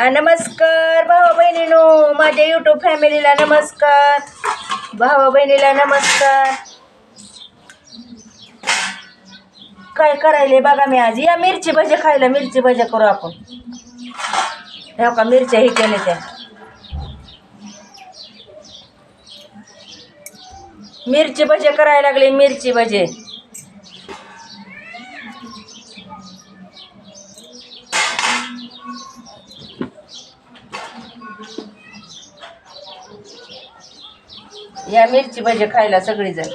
नमस्कार भावा बहिणीनो, माझ्या यूट्यूब फॅमिलीला नमस्कार. भावा बहिणीला नमस्कार. काय करायले बघा, मी आज या मिरची भजी खायला. मिरची भजी करू आपण. हो का, मिरच्या ही केले त्या. मिरची भजी करायला लागले. मिरची भजी या मिरची भजी खायला सगळीजण.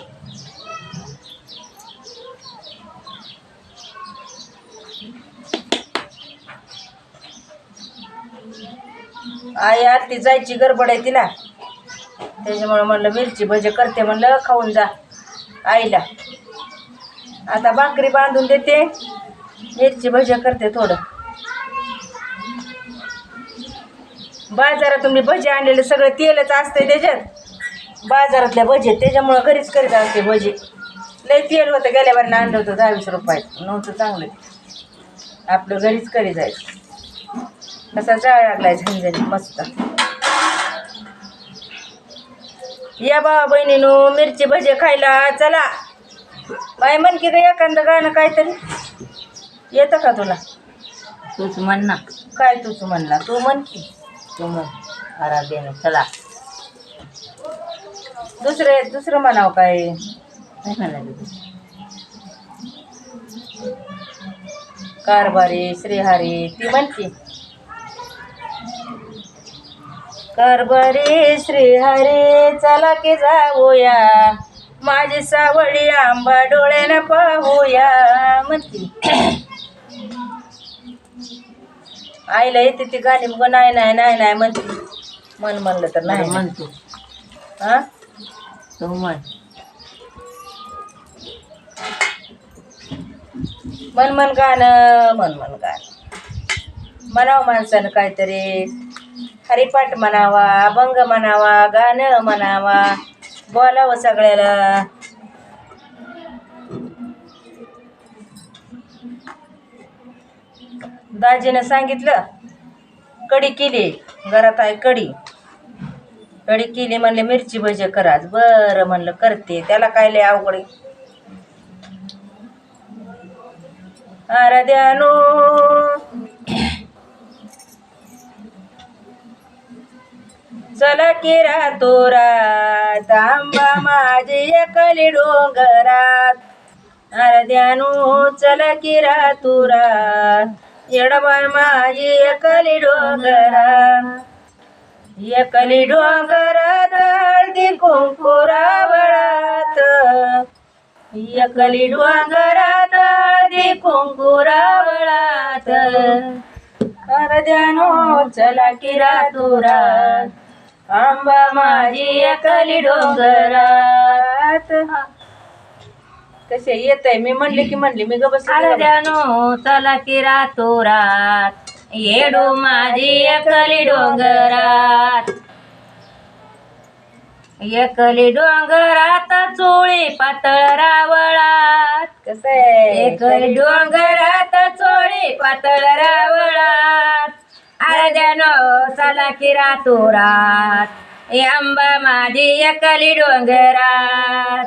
आई आरती जायची गडबड आहे तिला, त्याच्यामुळे म्हणलं मिरची भजी करते, म्हणलं खाऊन जा आईला. आता भाकरी बांधून देते, मिरची भजी करते. थोडं बाजारातून मी भजी आणलेले, सगळं तेलच असतंय त्याच्यात, बाजारातल्या भजी, त्याच्यामुळं घरीच करीत असते भजी. लय तेल होतं, गेल्या बारीला आणलं होतं 10-20 रुपयाचं, नव्हतं चांगलं. आपलं घरीच करी जायचं. कसा जाळ लागलाय झणझणीत मस्त. या भावा बहिणीनो, मिरची भजी खायला चला. बाय म्हण की ग एखादं गाणं काहीतरी येतं का तुला? तूच म्हण ना. काय तूच म्हणला? तू म्हण की. तू म्हण. आराध्याने चला. दुसरं म्हणावं काय? नाही म्हणाले. कारभारी श्रीहरी ती म्हणती. कारभारी श्रीहरी चला की जाऊया, माझी सावळी आंबा डोळ्यानं पाहूया म्हणती. आईला येते ती गाणी, मग नाही नाही नाही नाही म्हणते. मन म्हणलं तर नाही म्हणतो. हा तू म्हण. मन गाणं, मन गाणं म्हणावं माणसानं काहीतरी. हरिपाठ म्हणावा, अभंग म्हणावा, गाणं म्हणावा, बोलावं सगळ्याला. दाजीनं सांगितलं कढी केली, घरात आहे कढी. कढी केली म्हणले मिरची भजी कराच. बरं म्हणलं करते, त्याला काय लय अवघड. आराध्यानो चला की रातोरात, आंबा माझी एकली डोंगरात. आराध्यानो चला की रातोरात, येडबा माझी एकली डोंगरात. एकली डोंगरात हळदी कुंकुरावळात, एकली डोंगरात हळदी कुंकुरावळात. आराध्यानो चला की रातोरात, आंबा माझी एकली डोंगरात. कसे येत आहे? मी म्हणले की म्हणले, मी ग बस. आराध्यानो चला की रातोरात, येडू माझी एकली डोंगरात. एकली डोंगरात चोळी पातळ रावळात. कसं आहे? एकली डोंगरात चोळी पातळ रावळात. आराध्यानो चला की रातोरात, आंबा माझी एकली डोंगरात.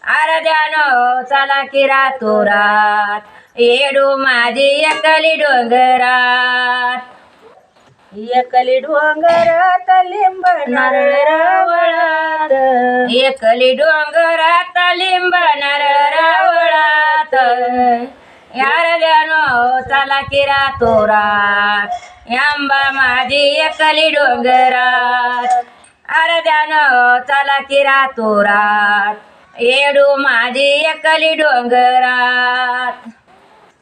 आराध्यानो चला की रातोरात, येडू माझी एकली डोंगरात. एकली डोंगरात लिंब नारळ रावळात, एकली डोंगरात लिंब नारळ रावळात. आराध्यानो चला की रातोरात, आंबा माझी एकली डोंगरात. आराध्यानो चला की रातोरात, येडू माझी एकली डोंगरात.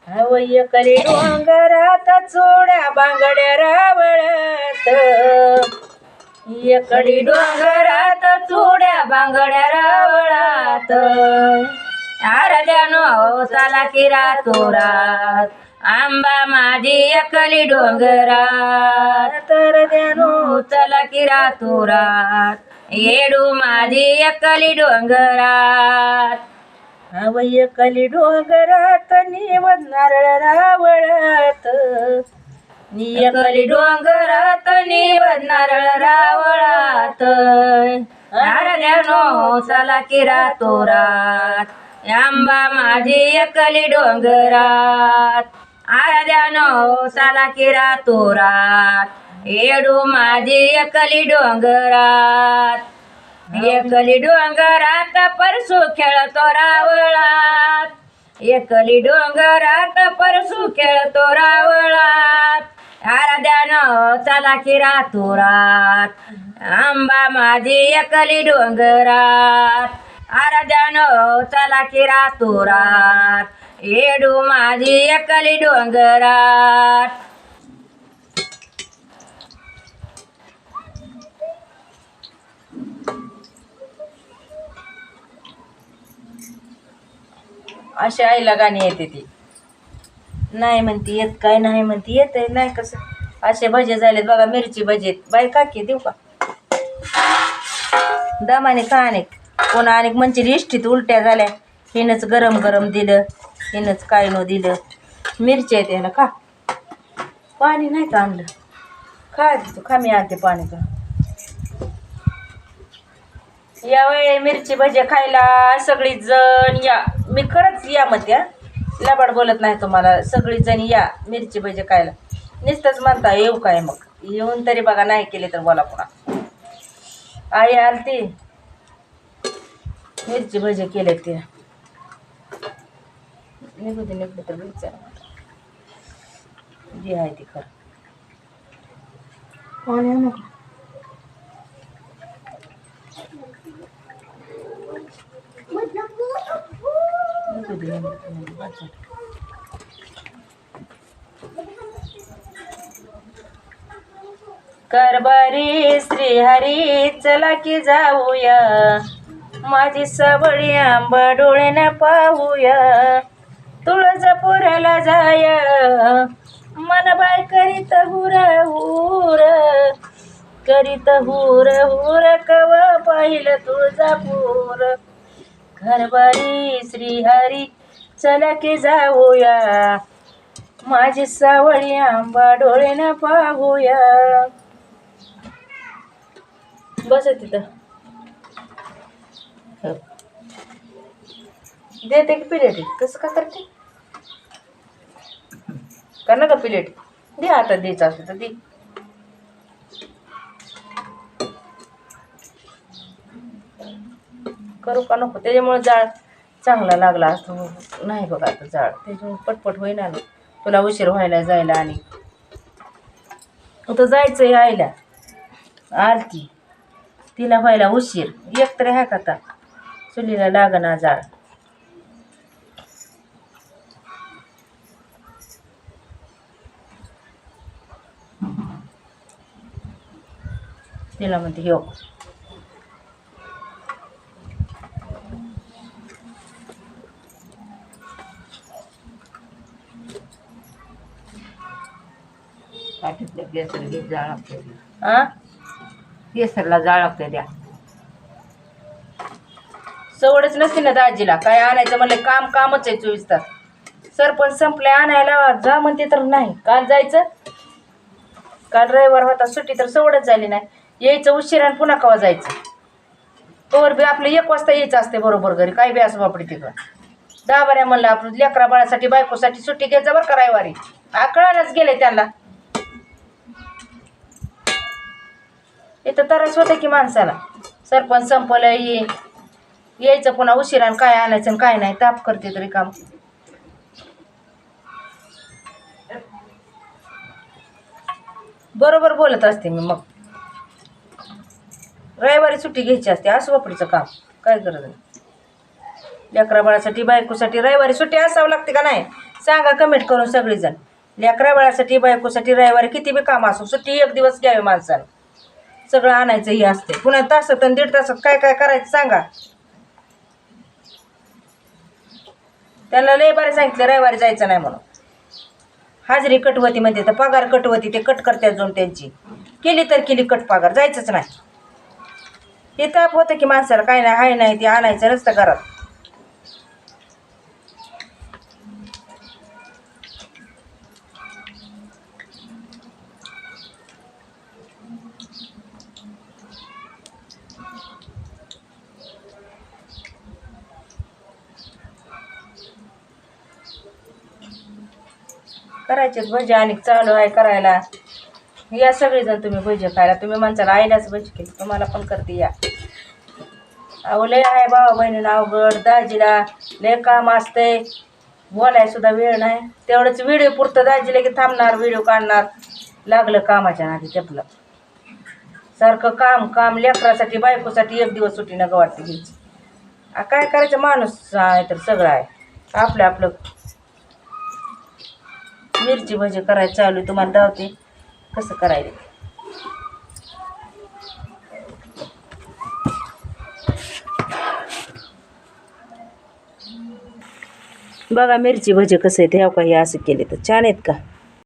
अव एकली डोंगरात चोड्या बांगड्या रावळात, एकली डोंगरात चोड्या बांगड्या रावळात. आराध्यानो चला की रातोरात, आंबा माझी एकली डोंगरात. आराध्यानो चला की रातोरात, येडू माझी एकली डोंगरात. अव एकली डोंगरात निवड नारळ रावळात, एकली डोंगरात निवड नारळ रावळात आरद्यानो चला की रातोरात आंबा माझी एकली डोंगरात आरद्यानो चला की रातोरात येडू माझी एकली डोंगरात एकली डोंगरात परसू खेळतो रावळात एकली डोंगरात परसू खेळतो रावळात आराध्यानं चला की रातोरात आंबा माझी एकली डोंगरात आराध्यानं चला की रातोरात येडू माझी एकली डोंगरात. अशी आईला गाणी येते ती. नाही म्हणती येत काय, नाही म्हणती येत नाही कसं. असे भजे झालेत बघा, मिरची भजे. बाई काकी देऊ का दमाने खा. अनेक कोणा अनेक म्हणजे इष्टीत उलट्या झाल्या, हिनंच गरम गरम दिलं, हिनंच काय न दिलं. मिरची येते ना खा. पाणी नाही का आणलं, खा तू खा, मी आणते पाणी का. या वय मिरची भजे खायला सगळी जण या. मी खरंच या म्हणते, लबाड बोलत नाही तुम्हाला. सगळी जण या मिरची भजे खायला. नुसतंच म्हणता येऊ काय, मग येऊन तरी बघा, नाही केले तर बोला पुन्हा. आई आलती, मिरची भजे केले ते. निघू दे, निघू तर विचार जी आहे ती खरं. पाणी नको. कारभारी श्रीहरी चला की जाऊया, माझी सावळी आंबा डोळ्यानं पाहूया. तुळजापुराला जाया मन बाय करीत हुर हुर, करीत हुर हुर कवा पाहिलं तुळजापूर. घरबारी श्रीहरी चला की जाऊया, माझी सावळी आंबा डोळ्यानं पाहूया. बस तिथं देते की प्लेट. कसं का करते का नका प्लेट दे. आता द्यायचं असं तर दे. करू का नको, त्याच्यामुळे जाळ चांगला लागला असतो. नाही बघा आता जाळ, त्याच्यामुळे पटपट होईना ना. तुला उशीर व्हायला जायला, आणि आता जायचं यायला आरती, तिला व्हायला उशीर. एकतरी आहे का आता चुलीला लागना जाळ. तिला म्हणते हो पाठीतल्या केसर घे, जाळ लागते. आ केसरला जाळ लागते द्या. सवडच नसते ना दाजीला. काय आणायचं म्हणलं काम कामच आहे 24 तास. सरपंच संपले आणायला जा म्हणते तर नाही. काल जायचं, काल रविवार होता सुट्टी, तर सवडच झाली नाही. यायचं उशिरा आणि पुन्हा कवा जायचं. तोवर बी आपलं 1 वाजता यायचं असते बरोबर घरी. काय बी असं बापडी तिकडं 10 बाऱ्या म्हणलं आपलं लेकरा बाळासाठी बायकोसाठी सुट्टी घ्यायचं बरं का रविवारी. आकळानच गेले त्यांना. इथं तरच होतं की माणसाला. सरपंच संपलं यायचं पुन्हा उशिरा आणि काय आणायचं आणि काय नाही. ताप करते तरी काम. बरोबर बोलत असते मी. मग रविवारी सुट्टी घ्यायची असते. असं वापडीचं काम काय गरज नाही. लेकरा बाळासाठी बायकोसाठी रविवारी सुट्टी असावं लागते का नाही सांगा कमेंट करून सगळीजण. लेकरा बाळासाठी बायकोसाठी रविवारी किती बी काम असो सुट्टी 1 दिवस घ्यावे माणसानं. सगळं आणायचं हे असते. पुन्हा तासात आणि 1.5 तासात काय काय करायचं सांगा. त्यांना लय बारे सांगितलं रविवारी जायचं नाही म्हणून. हाजरी कटवती म्हणते तर पगार कटवती. ते कट करतात जाऊन त्यांची केली तर केली कट पगार. जायचंच नाही. हे ताप होतं की माणसाला. काय नाही हाय नाही ते आणायचं नसतं घरात. करायचेच भजी आणि चालू आहे करायला. या सगळेजण तुम्ही भजी खायला. तुम्ही म्हणसाल आईलाच भजी केली, तुम्हाला पण करते या. अहो लय आहे भावा बहिणीनं अवघड. दाजीला लय काम असतंय, बोलाय सुद्धा वेळ नाही. तेवढंच व्हिडिओ पुरतं दाजीला की थांबणार, व्हिडिओ काढणार. लागलं कामाच्या नादी त्यातलं. सारखं काम काम लेकरासाठी बायकोसाठी एक दिवस सुट्टी नका वाटते घ्यायची. काय करायचं, माणूस आहे तर सगळं आहे. आपलं आपलं मिरची भजी करायचं चालू आहे. तुम्हाला दावते कसं करायचं. बघा मिरची भजी कसं आहे ते. हे असं केले तर छान आहेत का.